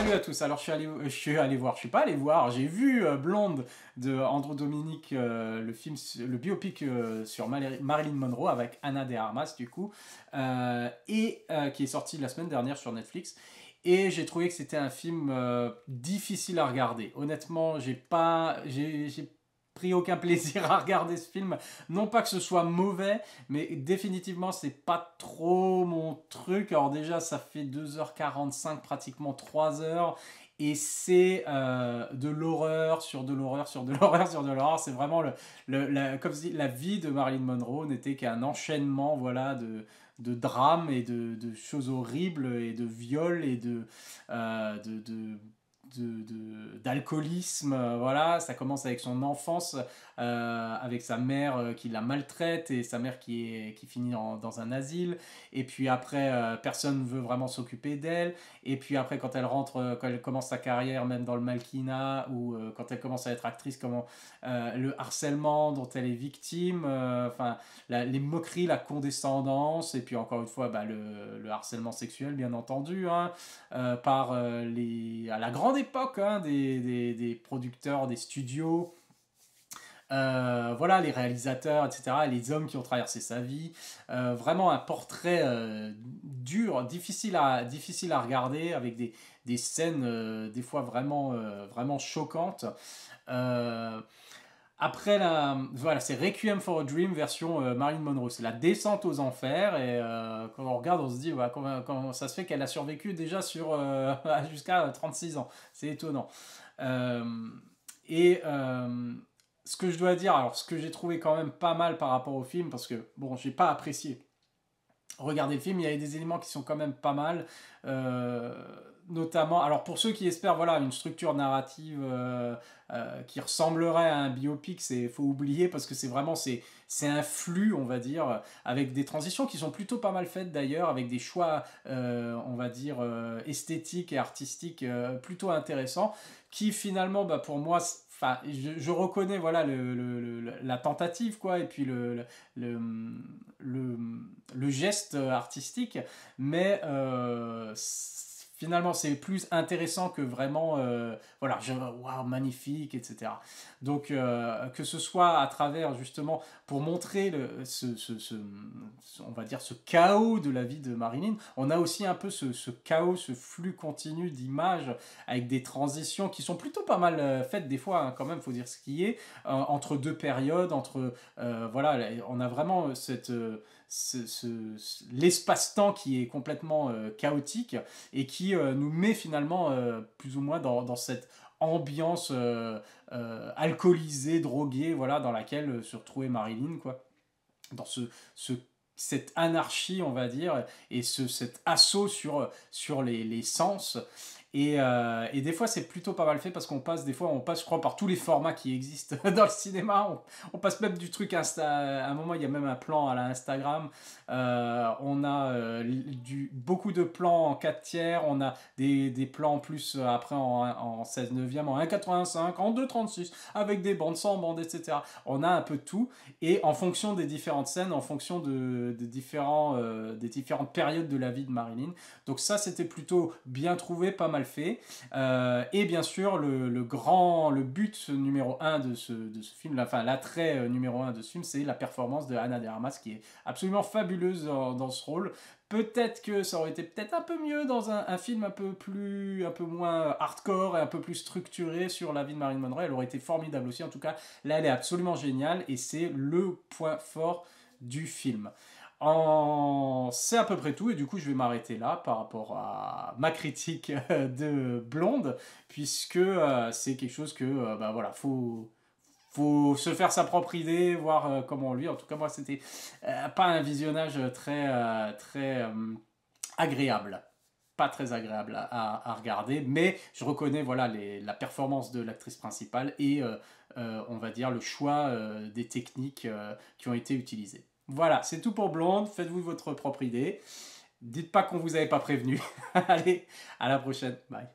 Salut à tous. Alors je suis allé voir, je suis pas allé voir, j'ai vu Blonde de Andrew Dominic, le film, le biopic sur Marilyn Monroe avec Ana de Armas du coup, qui est sorti la semaine dernière sur Netflix. Et j'ai trouvé que c'était un film difficile à regarder. Honnêtement, j'ai pris aucun plaisir à regarder ce film. Non pas que ce soit mauvais, mais définitivement, c'est pas trop mon truc. Alors déjà, ça fait 2h45, pratiquement 3 heures. Et c'est de l'horreur sur de l'horreur sur de l'horreur sur de l'horreur. C'est vraiment comme si la vie de Marilyn Monroe n'était qu'un enchaînement, voilà, de drames et de choses horribles et de viols et d'alcoolisme. Voilà, ça commence avec son enfance, avec sa mère qui la maltraite et sa mère qui finit dans un asile. Et puis après, personne ne veut vraiment s'occuper d'elle. Et puis après, quand elle commence sa carrière, même dans le mannequinat, ou quand elle commence à être actrice, le harcèlement dont elle est victime, enfin, les moqueries, la condescendance, et puis encore une fois, bah, le harcèlement sexuel, bien entendu, hein, par à la grande époque, hein, des producteurs, des studios. Voilà, les réalisateurs, etc., les hommes qui ont traversé sa vie. Vraiment un portrait dur, difficile à regarder, avec des scènes des fois vraiment choquantes. Euh, Après, voilà, c'est Requiem for a Dream version Marilyn Monroe. C'est la descente aux enfers. Et quand on regarde, on se dit voilà, comment ça se fait qu'elle a survécu déjà jusqu'à 36 ans. C'est étonnant. Euh, et ce que je dois dire, alors ce que j'ai trouvé quand même pas mal par rapport au film, parce que bon, j'ai pas apprécié regarder le film, il y a des éléments qui sont quand même pas mal. Euh, Notamment, alors pour ceux qui espèrent voilà, une structure narrative qui ressemblerait à un biopic, faut oublier parce que c'est un flux, on va dire, avec des transitions qui sont plutôt pas mal faites d'ailleurs, avec des choix, on va dire, esthétiques et artistiques plutôt intéressants, qui finalement, bah, pour moi, enfin, je reconnais voilà la tentative quoi, et puis le, le, le geste artistique, mais finalement c'est plus intéressant que vraiment voilà, waouh, magnifique, etc. Donc que ce soit à travers justement pour montrer on va dire ce chaos de la vie de Marilyn, on a aussi un peu ce chaos, ce flux continu d'images avec des transitions qui sont plutôt pas mal faites des fois, hein, quand même, faut dire ce qui est, entre deux périodes, voilà, on a vraiment l'espace-temps qui est complètement chaotique et qui nous met finalement plus ou moins dans cette ambiance alcoolisée, droguée, voilà, dans laquelle se retrouvait Marilyn, quoi. Dans cette anarchie, on va dire, et cet assaut sur les sens. Et des fois, c'est plutôt pas mal fait parce des fois, on passe, je crois, par tous les formats qui existent dans le cinéma. On passe même du truc Insta. À un moment, il y a même un plan à la Instagram. On a beaucoup de plans en 4 tiers. On a des plans en plus après en 16 neuvième, en 1,85, en 2,36, avec des bandes sans bandes, etc. On a un peu de tout. Et en fonction des différentes scènes, en fonction des différentes périodes de la vie de Marilyn. Donc ça, c'était plutôt bien trouvé, pas mal fait. Et bien sûr, le but numéro 1 de ce film, enfin l'attrait numéro 1 de ce film, c'est la performance de Ana de Armas, qui est absolument fabuleuse dans ce rôle. Peut-être que ça aurait été peut-être un peu mieux dans un film un peu moins hardcore et un peu plus structuré sur la vie de Marilyn Monroe. Elle aurait été formidable aussi. En tout cas, là, elle est absolument géniale et c'est le point fort du film. C'est à peu près tout et du coup je vais m'arrêter là par rapport à ma critique de Blonde, puisque c'est quelque chose que bah voilà, faut se faire sa propre idée, voir comment lui. En tout cas moi c'était pas un visionnage très agréable, pas très agréable à regarder, mais je reconnais voilà la performance de l'actrice principale et on va dire le choix des techniques qui ont été utilisées. Voilà, c'est tout pour Blonde, faites-vous votre propre idée. Dites pas qu'on vous avait pas prévenu. Allez, à la prochaine, bye.